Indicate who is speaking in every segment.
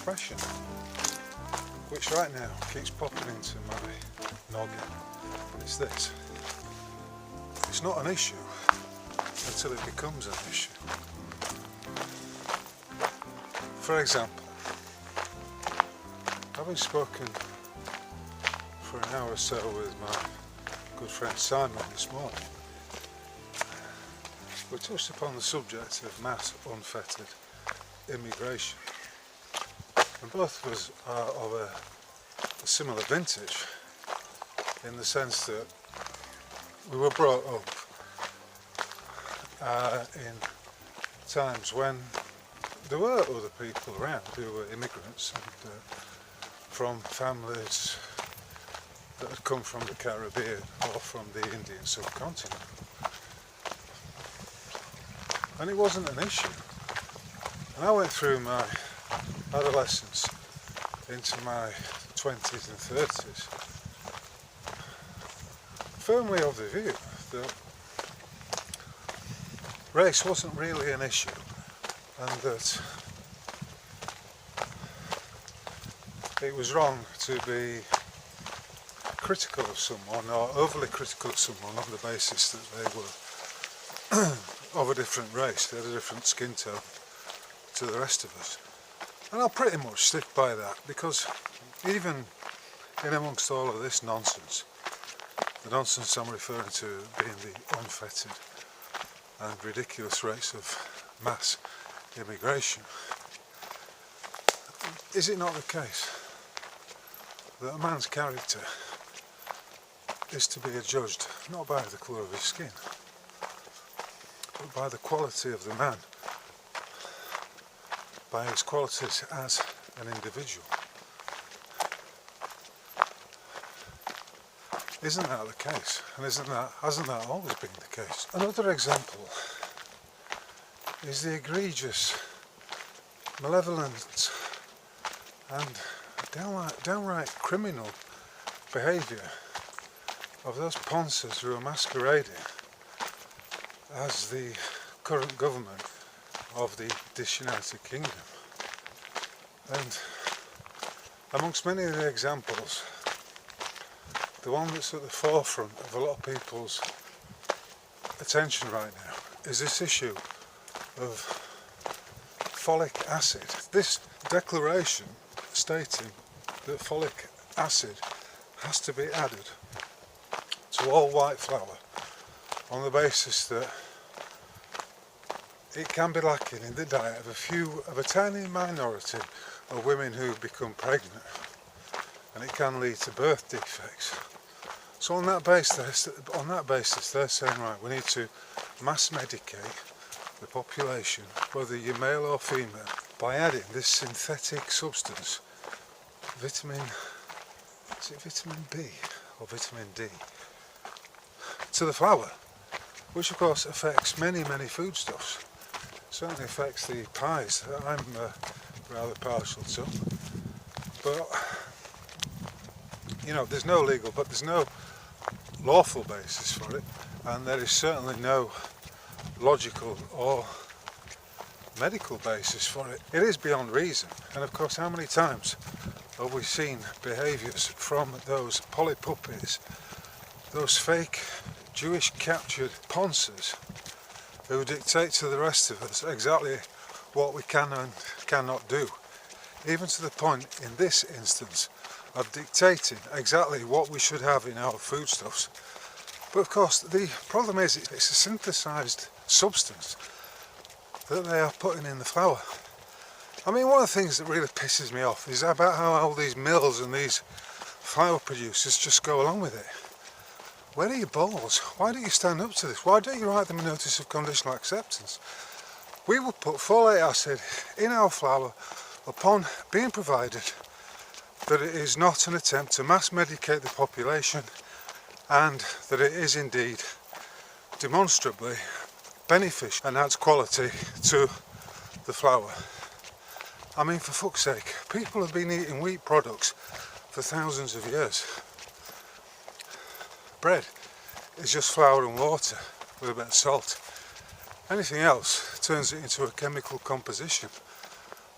Speaker 1: impression, which right now keeps popping into my noggin. It's this. It's not an issue until it becomes an issue. For example, having spoken for an hour or so with my good friend Simon this morning, we touched upon the subject of mass unfettered immigration, and both of us are of a similar vintage in the sense that we were brought up in times when there were other people around who were immigrants and from families that had come from the Caribbean or from the Indian subcontinent. And it wasn't an issue. And I went through my adolescence into my 20s and 30s firmly of the view that race wasn't really an issue, and that it was wrong to be critical of someone or overly critical of someone on the basis that they were of a different race, they had a different skin tone to the rest of us. And I'll pretty much stick by that, because even in amongst all of this nonsense, the nonsense I'm referring to being the unfettered and ridiculous rates of mass immigration, is it not the case that a man's character is to be judged not by the colour of his skin, but by the quality of the man, by his qualities as an individual? Isn't that the case? And hasn't that always been the case? Another example is the egregious, malevolent and downright criminal behaviour of those ponces who are masquerading as the current government of the disunited kingdom. And amongst many of the examples, the one that's at the forefront of a lot of people's attention right now is this issue of folic acid. This declaration stating that folic acid has to be added to all white flour on the basis that it can be lacking in the diet of a tiny minority of women who become pregnant, and it can lead to birth defects. So on that basis they're saying, right, we need to mass medicate the population, whether you're male or female, by adding this synthetic substance, vitamin B or vitamin D, to the flour, which of course affects many foodstuffs. Certainly affects the pies that I'm rather partial to. But you know, there's no lawful basis for it, and there is certainly no logical or medical basis for it. It is beyond reason. And of course, how many times have we seen behaviours from those polypuppies, those fake Jewish captured ponces, who dictate to the rest of us exactly what we can and cannot do, even to the point in this instance of dictating exactly what we should have in our foodstuffs. But of course the problem is it's a synthesised substance that they are putting in the flour. I mean, one of the things that really pisses me off is about how all these mills and these flour producers just go along with it. Where are your balls? Why don't you stand up to this? Why don't you write them a notice of conditional acceptance? We will put folate acid in our flour upon being provided that it is not an attempt to mass medicate the population, and that it is indeed demonstrably beneficial and adds quality to the flour. I mean, for fuck's sake, people have been eating wheat products for thousands of years. Bread is just flour and water with a bit of salt. Anything else turns it into a chemical composition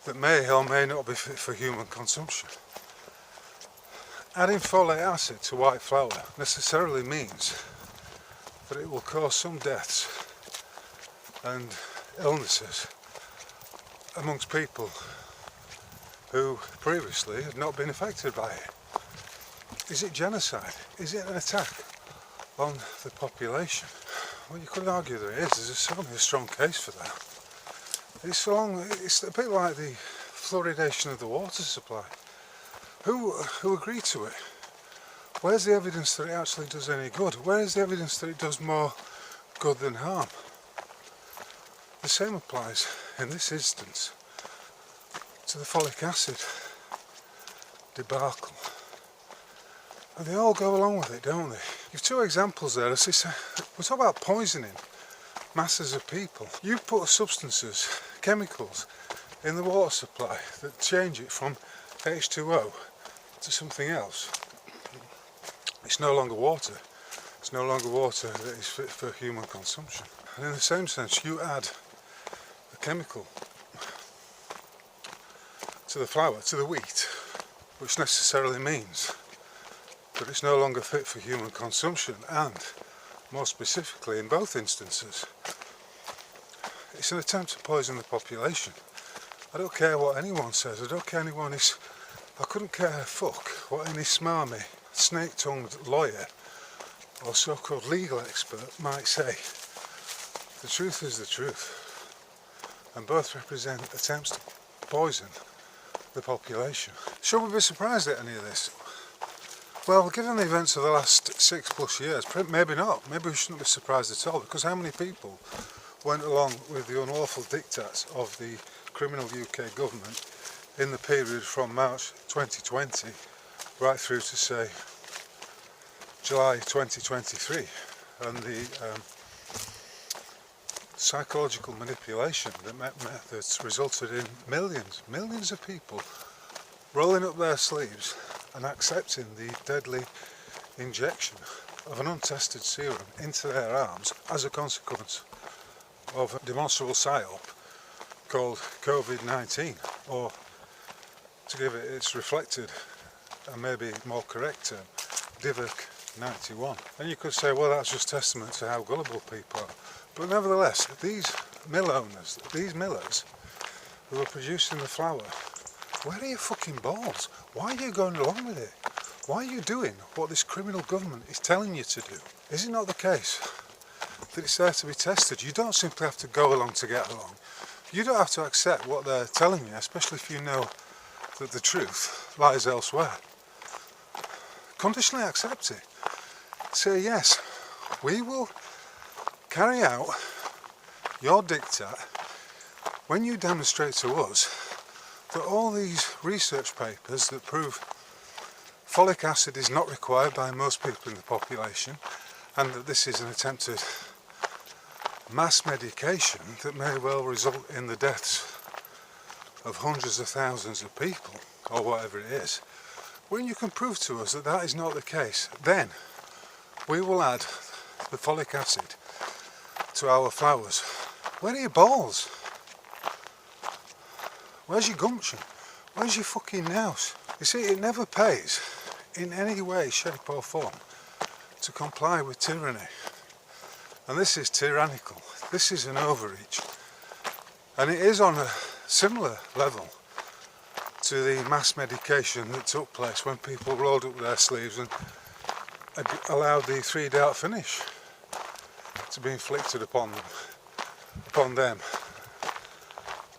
Speaker 1: that may or may not be fit for human consumption. Adding folate acid to white flour necessarily means that it will cause some deaths and illnesses amongst people who previously had not been affected by it. Is it genocide? Is it an attack on the population? Well, you could argue there is. There's certainly a strong case for that. It's a bit like the fluoridation of the water supply. Who agreed to it? Where's the evidence that it actually does any good? Where is the evidence that it does more good than harm? The same applies in this instance to the folic acid debacle. And they all go along with it, don't they? You've two examples there. We're talking about poisoning masses of people. You put substances, chemicals, in the water supply that change it from H2O to something else. It's no longer water. It's no longer water that is fit for human consumption. And in the same sense, you add a chemical to the flour, to the wheat, which necessarily means that it's no longer fit for human consumption, and more specifically in both instances, it's an attempt to poison the population. I don't care what anyone says, I couldn't care a fuck what any smarmy, snake-tongued lawyer or so-called legal expert might say. The truth is the truth, and both represent attempts to poison the population. Should we be surprised at any of this? Well, given the events of the last 6+ years, maybe not. Maybe we shouldn't be surprised at all, because how many people went along with the unlawful diktats of the criminal UK government in the period from March 2020 right through to, say, July 2023, and the psychological manipulation that's resulted in millions of people rolling up their sleeves and accepting the deadly injection of an untested serum into their arms as a consequence of a demonstrable psyop called COVID-19, or to give it its reflected and maybe more correct term, Divik-91. And you could say, well, that's just testament to how gullible people are. But nevertheless, these mill owners, these millers who are producing the flour, where are your fucking balls? Why are you going along with it? Why are you doing what this criminal government is telling you to do? Is it not the case that it's there to be tested? You don't simply have to go along to get along. You don't have to accept what they're telling you, especially if you know that the truth lies elsewhere. Conditionally accept it. Say, yes, we will carry out your diktat when you demonstrate to us that all these research papers that prove folic acid is not required by most people in the population, and that this is an attempted mass medication that may well result in the deaths of hundreds of thousands of people, or whatever it is. When you can prove to us that that is not the case, then we will add the folic acid to our flours. Where are your balls? Where's your gumption? Where's your fucking nous? You see, it never pays in any way, shape or form to comply with tyranny. And this is tyrannical. This is an overreach. And it is on a similar level to the mass medication that took place when people rolled up their sleeves and allowed the 3-dart finish to be inflicted upon them,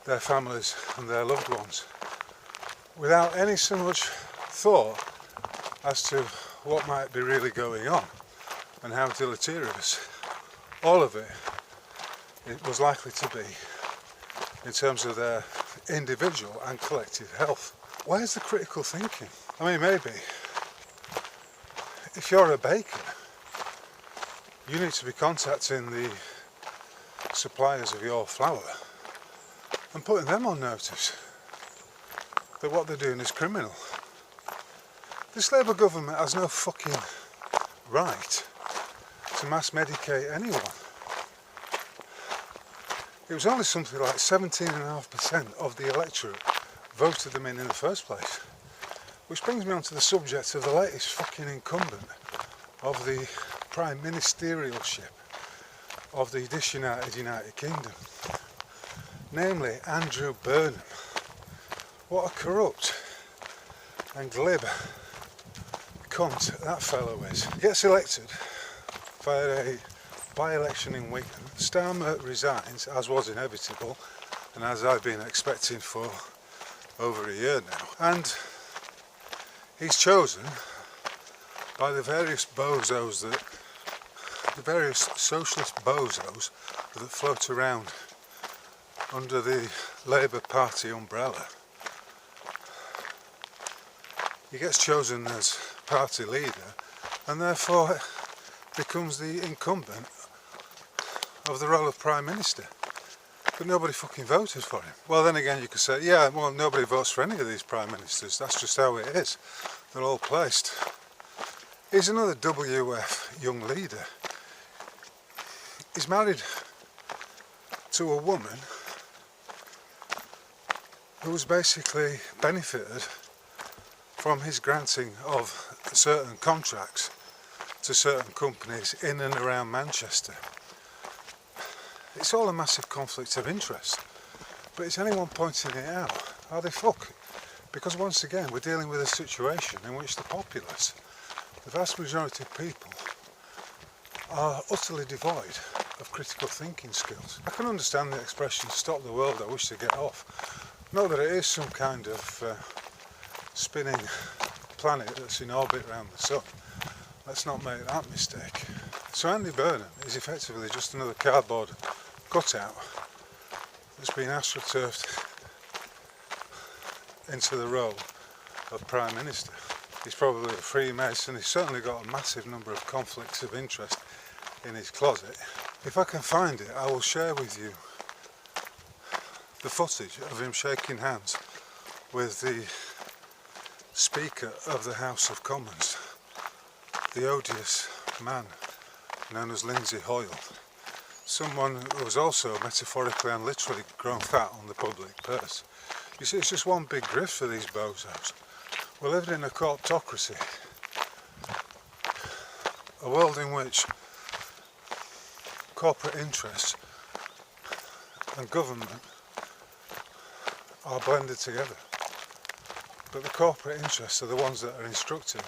Speaker 1: their families and their loved ones, without any so much thought as to what might be really going on and how deleterious all of it was likely to be in terms of their individual and collective health. Where's the critical thinking? I mean, maybe if you're a baker, you need to be contacting the suppliers of your flour and putting them on notice that what they're doing is criminal. This Labour government has no fucking right to mass medicate anyone. It was only something like 17.5% of the electorate voted them in the first place. Which brings me on to the subject of the latest fucking incumbent of the prime ministerialship of the disunited United Kingdom, namely Andrew Burnham. What a corrupt and glib cunt that fellow is. He gets elected via a by-election in Wigan. Starmer resigns, as was inevitable and as I've been expecting for over a year now, and he's chosen by the various bozos the various socialist bozos that float around under the Labour Party umbrella. He gets chosen as party leader and therefore becomes the incumbent of the role of Prime Minister. But nobody fucking voted for him. Well, then again you could say, yeah, well, nobody votes for any of these Prime Ministers. That's just how it is. They're all placed. He's another WF young leader. He's married to a woman who's basically benefited from his granting of certain contracts to certain companies in and around Manchester. It's all a massive conflict of interest, but is anyone pointing it out? Are they fuck? Because once again we're dealing with a situation in which the populace, the vast majority of people, are utterly devoid of critical thinking skills. I can understand the expression "stop the world, I wish to get off." Not that it is some kind of spinning planet that's in orbit around the sun. Let's not make that mistake. So Andy Burnham is effectively just another cardboard cutout that's been astroturfed into the role of Prime Minister. He's probably a Freemason. He's certainly got a massive number of conflicts of interest in his closet. If I can find it, I will share with you the footage of him shaking hands with the Speaker of the House of Commons, the odious man known as Lindsay Hoyle, someone who was also metaphorically and literally grown fat on the public purse. You see, it's just one big grift for these bozos. We're living in a corptocracy, a world in which corporate interests and government are blended together. But the corporate interests are the ones that are instructing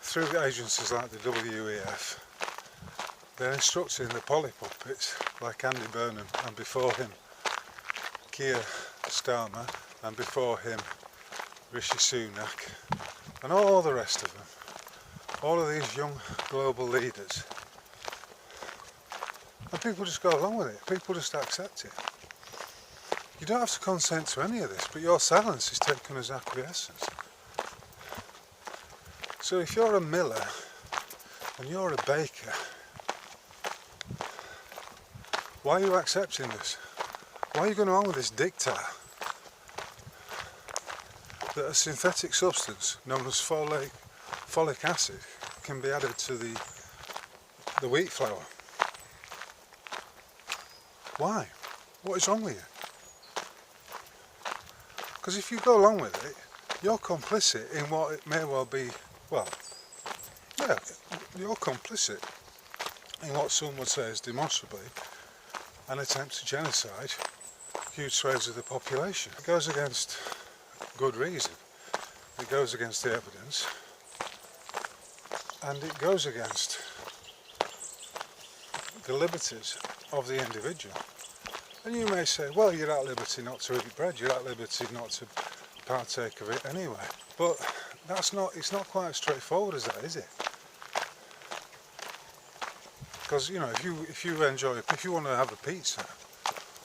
Speaker 1: through agencies like the WEF. They're instructing the polypuppets like Andy Burnham, and before him Keir Starmer, and before him Rishi Sunak, and all the rest of them. All of these young global leaders. And people just go along with it. People just accept it. You don't have to consent to any of this, but your silence is taken as acquiescence. So if you're a miller and you're a baker, why are you accepting this? Why are you going along with this diktat that a synthetic substance known as folic acid can be added to the wheat flour? Why? What is wrong with you? Because if you go along with it, you're complicit in what it may well be, well, yeah, you're complicit in what some would say is demonstrably an attempt to genocide huge swathes of the population. It goes against good reason, it goes against the evidence, and it goes against the liberties of the individual. And you may say, well, you're at liberty not to eat bread, you're at liberty not to partake of it anyway. But it's not quite as straightforward as that, is it? Because, you know, if you want to have a pizza,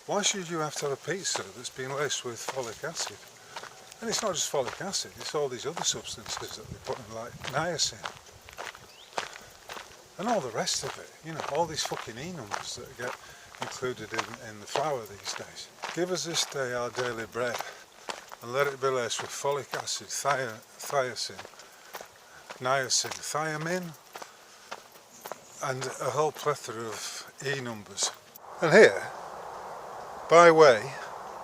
Speaker 1: why should you have to have a pizza that's been laced with folic acid? And it's not just folic acid, it's all these other substances that they put in, like niacin. And all the rest of it, you know, all these fucking E-numbers that get included in the flour these days. Give us this day our daily bread, and let it be laced with folic acid, thiacin, niacin, thiamine, and a whole plethora of E-numbers. And here, by way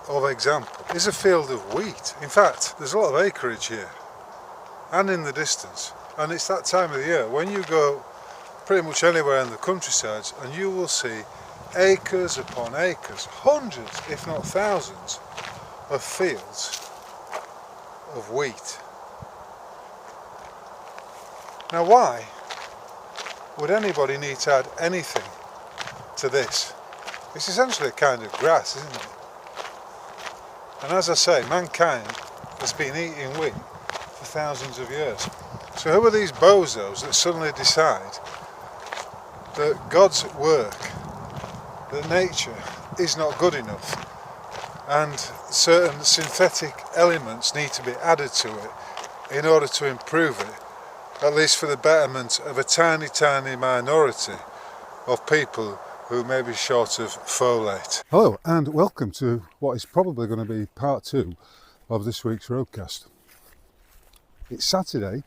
Speaker 1: of example is a field of wheat. In fact, there's a lot of acreage here and in the distance, and it's that time of the year when you go pretty much anywhere in the countrysides and you will see acres upon acres, hundreds if not thousands of fields of wheat. Now why would anybody need to add anything to this? It's essentially a kind of grass, isn't it? And as I say, mankind has been eating wheat for thousands of years. So who are these bozos that suddenly decide that God's work, that nature is not good enough and certain synthetic elements need to be added to it in order to improve it, at least for the betterment of a tiny, tiny minority of people who may be short of folate. Hello and welcome to what is probably going to be part 2 of this week's roadcast. It's Saturday,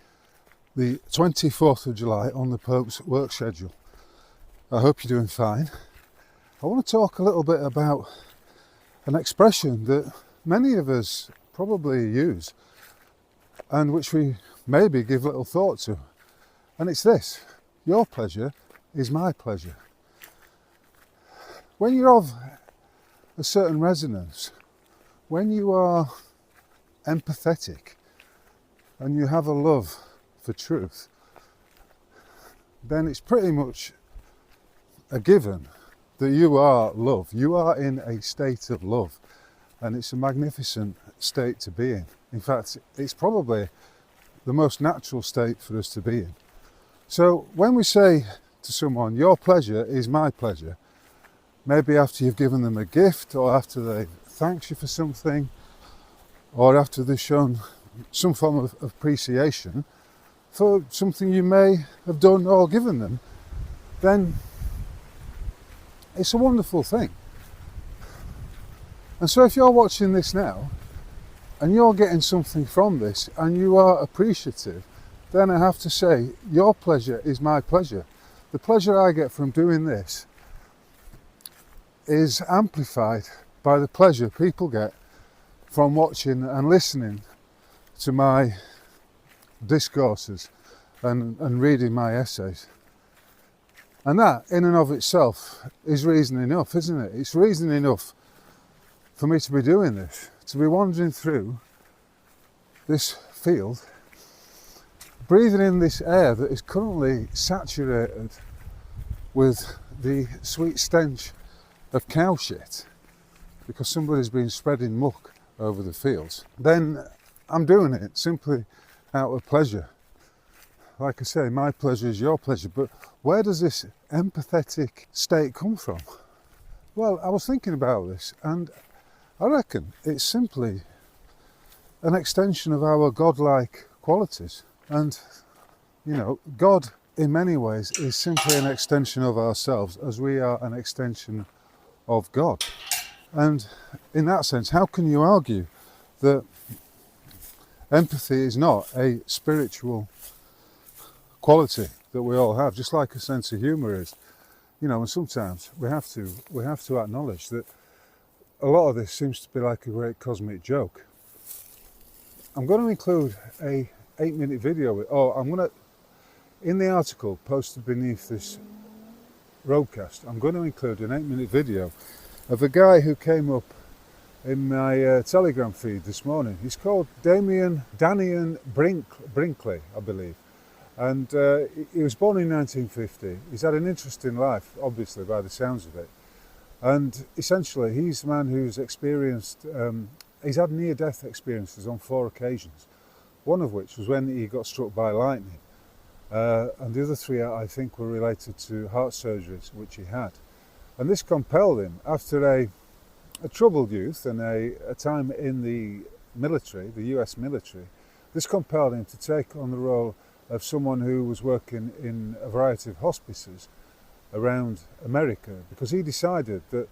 Speaker 1: the 24th of July on the Pope's work schedule. I hope you're doing fine. I want to talk a little bit about an expression that many of us probably use and which we maybe give little thought to. And it's this: your pleasure is my pleasure. When you're of a certain resonance, when you are empathetic and you have a love for truth, then it's pretty much a given that you are love. You are in a state of love, and it's a magnificent state to be in. In fact, it's probably the most natural state for us to be in. So when we say to someone, your pleasure is my pleasure, maybe after you've given them a gift, or after they thanked you for something, or after they've shown some form of appreciation for something you may have done or given them, then it's a wonderful thing. And so if you're watching this now and you're getting something from this and you are appreciative, then I have to say your pleasure is my pleasure. The pleasure I get from doing this is amplified by the pleasure people get from watching and listening to my discourses and reading my essays. And that in and of itself is reason enough, isn't it? It's reason enough for me to be doing this, to be wandering through this field, breathing in this air that is currently saturated with the sweet stench of cow shit because somebody's been spreading muck over the fields. Then I'm doing it simply out of pleasure. Like I say, my pleasure is your pleasure, but where does this empathetic state come from? Well, I was thinking about this, and I reckon it's simply an extension of our godlike qualities. And, you know, God in many ways is simply an extension of ourselves, as we are an extension of God. And in that sense, how can you argue that empathy is not a spiritual quality that we all have, just like a sense of humour is? You know, and sometimes we have to acknowledge that a lot of this seems to be like a great cosmic joke. I'm going to include a 8-minute video in the article posted beneath this roadcast, I'm going to include an 8-minute video of a guy who came up in my Telegram feed this morning. He's called Danian Brinkley, I believe. And he was born in 1950. He's had an interesting life, obviously, by the sounds of it. And essentially, he's a man who's experienced, he's had near-death experiences on 4 occasions. One of which was when he got struck by lightning. And the other 3, I think, were related to heart surgeries, which he had. And this compelled him, after a troubled youth and a time in the military, the US military, this compelled him to take on the role of someone who was working in a variety of hospices around America, because he decided that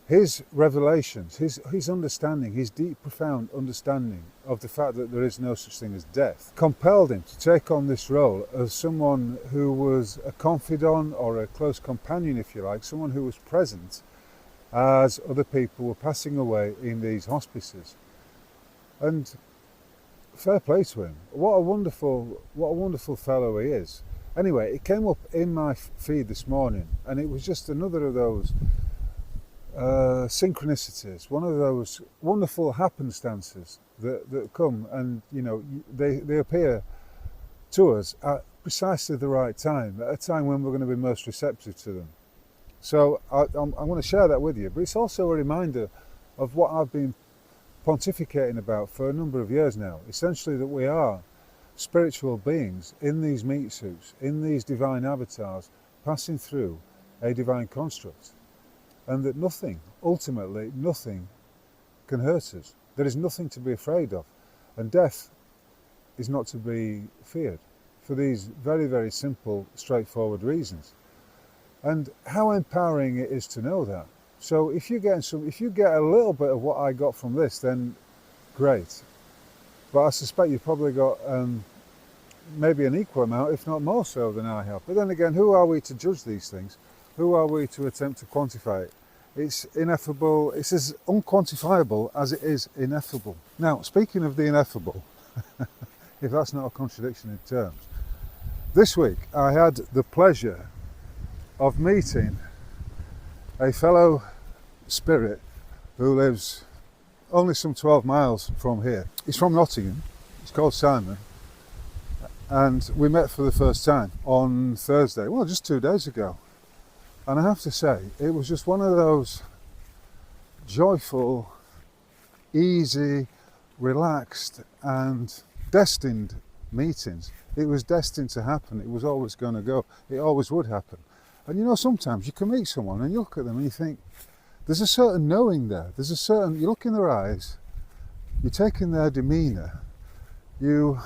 Speaker 1: his revelations, his understanding, his deep, profound understanding of the fact that there is no such thing as death, compelled him to take on this role as someone who was a confidant or a close companion, if you like, someone who was present
Speaker 2: as other people were passing away in these hospices. And fair play to him. What a wonderful fellow he is. Anyway, it came up in my feed this morning, and it was just another of those synchronicities, one of those wonderful happenstances that come, and they appear to us at precisely the right time, at a time when we're going to be most receptive to them. So I'm going to share that with you, but it's also a reminder of what I've been pontificating about for a number of years now, essentially that we are spiritual beings in these meat suits, in these divine avatars, passing through a divine construct, and that nothing, ultimately nothing, can hurt us. There is nothing to be afraid of, and death is not to be feared for these very, very simple, straightforward reasons. And how empowering it is to know that. So if you get a little bit of what I got from this, then great. But I suspect you've probably got maybe an equal amount, if not more so than I have. But then again, who are we to judge these things? Who are we to attempt to quantify it? It's ineffable. It's as unquantifiable as it is ineffable. Now, speaking of the ineffable, if that's not a contradiction in terms, this week I had the pleasure of meeting a fellow spirit who lives only some 12 miles from here. He's from Nottingham. He's called Simon. And we met for the first time on Thursday, well, just 2 days ago. And I have to say, it was just one of those joyful, easy, relaxed and destined meetings. It was destined to happen. It was always going to go. It always would happen. And sometimes you can meet someone and you look at them and you think, there's a certain knowing there. You look in their eyes, you take in their demeanour, you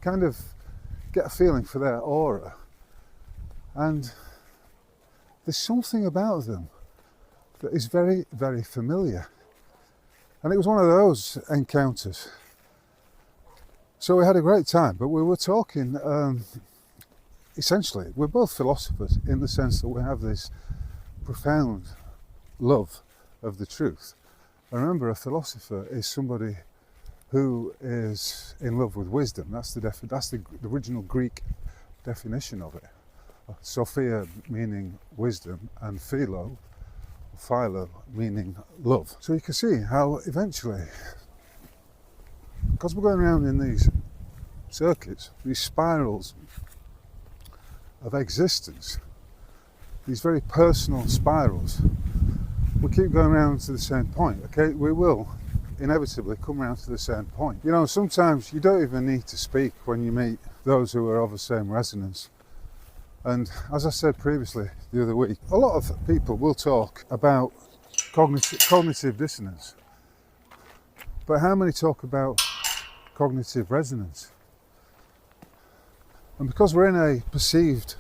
Speaker 2: kind of get a feeling for their aura. And there's something about them that is very, very familiar. And it was one of those encounters. So we had a great time, but we were talking, essentially, we're both philosophers in the sense that we have this profound love of the truth. And remember, a philosopher is somebody who is in love with wisdom. That's the original Greek definition of it. Sophia meaning wisdom, and philo meaning love. So you can see how eventually, because we're going around in these circuits, these spirals of existence, these very personal spirals, we keep going around to the same point. Okay, we will inevitably come around to the same point. Sometimes you don't even need to speak when you meet those who are of the same resonance. And as I said previously the other week, a lot of people will talk about cognitive dissonance. But how many talk about cognitive resonance? And because we're in a perceived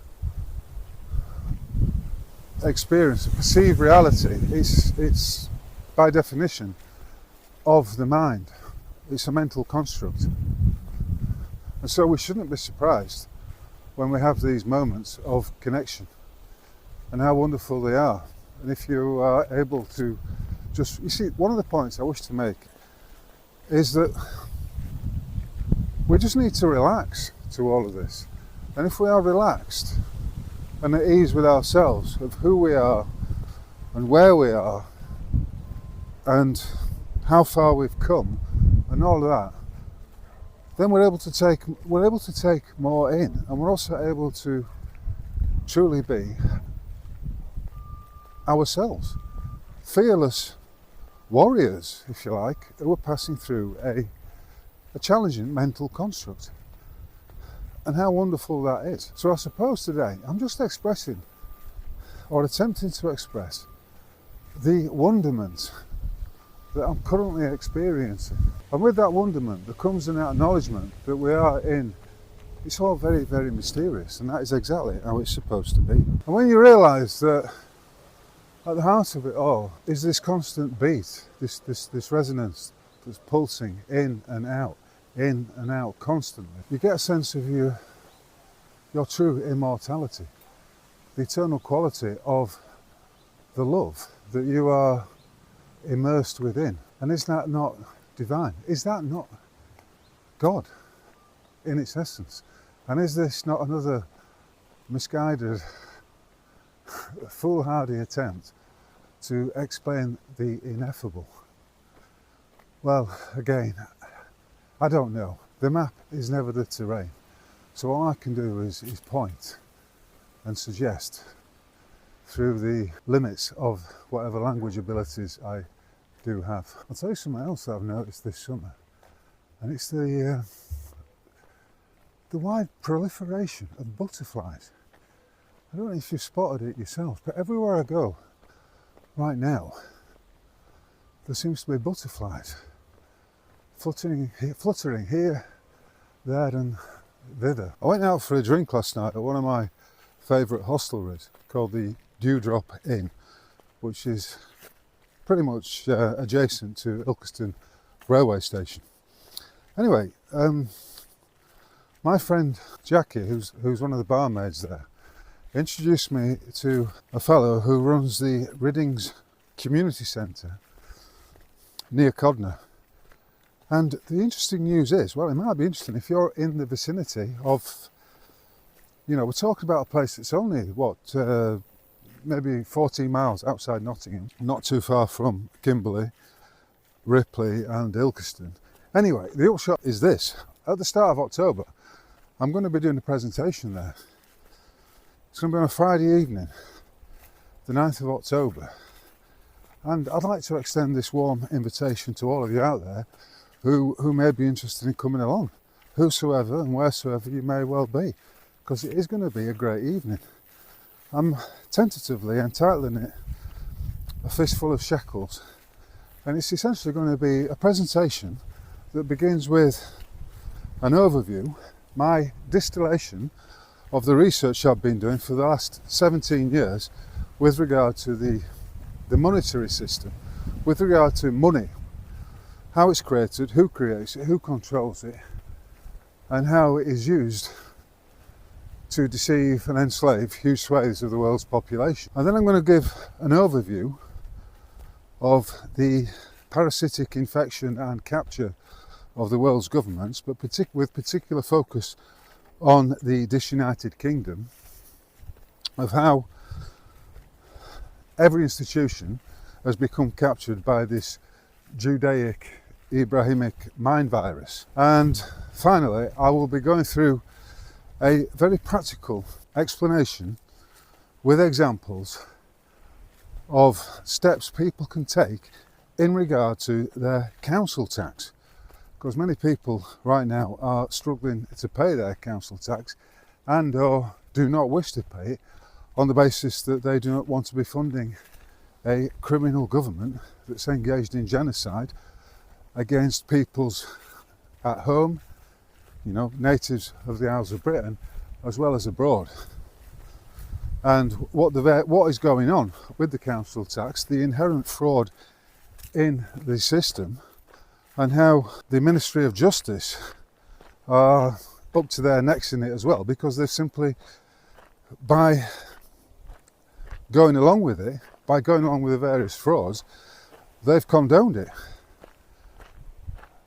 Speaker 2: experience, a perceived reality, it's by definition of the mind. It's a mental construct. And so we shouldn't be surprised when we have these moments of connection and how wonderful they are. And if you are able to one of the points I wish to make is that we just need to relax to all of this. And if we are relaxed and at ease with ourselves of who we are and where we are and how far we've come and all of that, then we're able to take more in, and we're also able to truly be ourselves, fearless warriors, if you like, who are passing through a challenging mental construct. And how wonderful that is. So I suppose today I'm just expressing, or attempting to express, the wonderment that I'm currently experiencing. And with that wonderment there comes an acknowledgement that we are in, it's all very, very mysterious, and that is exactly how it's supposed to be. And when you realise that at the heart of it all is this constant beat, this resonance that's pulsing in and out constantly, you get a sense of your true immortality, the eternal quality of the love that you are immersed within. And is that not divine? Is that not God in its essence? And is this not another misguided, foolhardy attempt to explain the ineffable? Well, again, I don't know. The map is never the terrain. So all I can do is point and suggest through the limits of whatever language abilities I do have. I'll tell you something else that I've noticed this summer, and it's the wide proliferation of butterflies. I don't know if you've spotted it yourself, but everywhere I go right now, there seems to be butterflies fluttering here, there and thither. I went out for a drink last night at one of my favourite hostelries called the Dewdrop Inn, which is pretty much adjacent to Ilkeston railway station. Anyway, my friend Jackie, who's one of the barmaids there, introduced me to a fellow who runs the Riddings Community Centre near Codnor. And the interesting news is, well, it might be interesting if you're in the vicinity of, we're talking about a place that's only, maybe 14 miles outside Nottingham, not too far from Kimberley, Ripley and Ilkeston. Anyway, the upshot is this. At the start of October, I'm going to be doing a presentation there. It's going to be on a Friday evening, the 9th of October. And I'd like to extend this warm invitation to all of you out there who may be interested in coming along, whosoever and wheresoever you may well be, because it is going to be a great evening. I'm tentatively entitling it A Fistful of Shekels, and it's essentially going to be a presentation that begins with an overview, my distillation of the research I've been doing for the last 17 years with regard to the monetary system, with regard to money, how it's created, who creates it, who controls it, and how it is used to deceive and enslave huge swathes of the world's population. And then I'm going to give an overview of the parasitic infection and capture of the world's governments, but with particular focus on the Disunited Kingdom, of how every institution has become captured by this Judaic Abrahamic mind virus. And finally, I will be going through a very practical explanation with examples of steps people can take in regard to their council tax, because many people right now are struggling to pay their council tax and or do not wish to pay it on the basis that they do not want to be funding a criminal government that's engaged in genocide against peoples at home, natives of the Isles of Britain, as well as abroad. And what is going on with the council tax, the inherent fraud in the system, and how the Ministry of Justice are up to their necks in it as well, because they've simply, by going along with it, by going along with the various frauds, they've condoned it.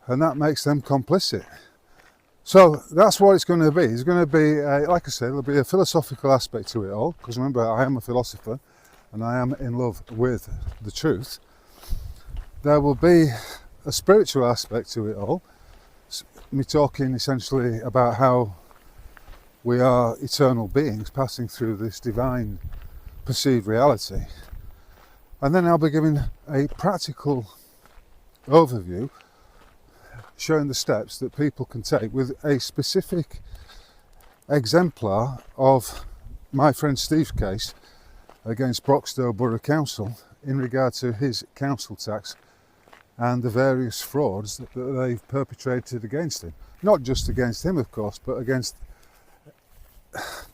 Speaker 2: And that makes them complicit. So that's what it's going to be. It's going to be, like I said, there'll be a philosophical aspect to it all, because remember, I am a philosopher and I am in love with the truth. There will be a spiritual aspect to it all, me talking essentially about how we are eternal beings passing through this divine perceived reality. And then I'll be giving a practical overview showing the steps that people can take with a specific exemplar of my friend Steve's case against Broxtowe Borough Council in regard to his council tax and the various frauds that they've perpetrated against him. Not just against him, of course, but against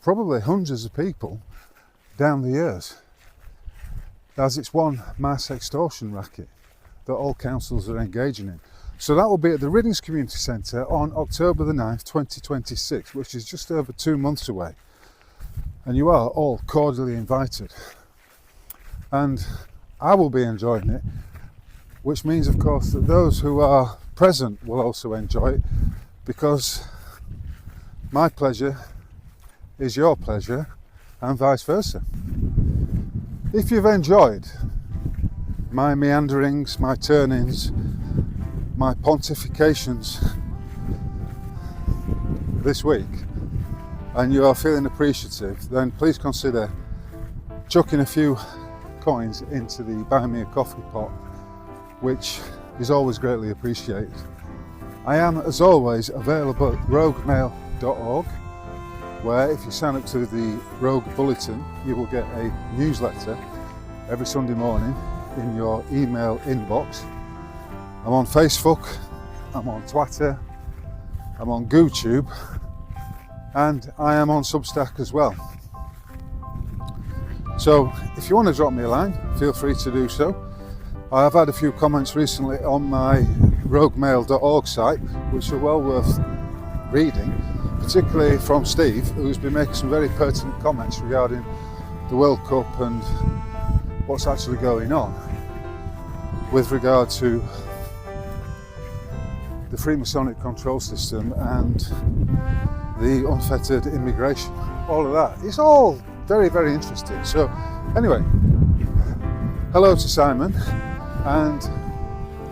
Speaker 2: probably hundreds of people down the years, as it's one mass extortion racket that all councils are engaging in. So that will be at the Riddings Community Centre on October the 9th, 2026, which is just over 2 months away. And you are all cordially invited. And I will be enjoying it, which means, of course, that those who are present will also enjoy it, because my pleasure is your pleasure and vice versa. If you've enjoyed my meanderings, my turnings, my pontifications this week, and you are feeling appreciative, then please consider chucking a few coins into the Buy Me a Coffee pot, which is always greatly appreciated. I am, as always, available at roguemail.org, where if you sign up to the Rogue Bulletin, you will get a newsletter every Sunday morning in your email inbox. I'm on Facebook, I'm on Twitter, I'm on GooTube, and I am on Substack as well. So if you want to drop me a line, feel free to do so. I've had a few comments recently on my roguemail.org site, which are well worth reading, particularly from Steve, who's been making some very pertinent comments regarding the World Cup and what's actually going on with regard to the Freemasonic control system and the unfettered immigration. All of that. It's all very, very interesting. So anyway, hello to Simon, and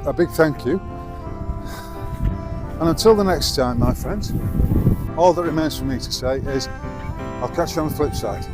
Speaker 2: a big thank you. And until the next time, my friends, all that remains for me to say is I'll catch you on the flip side.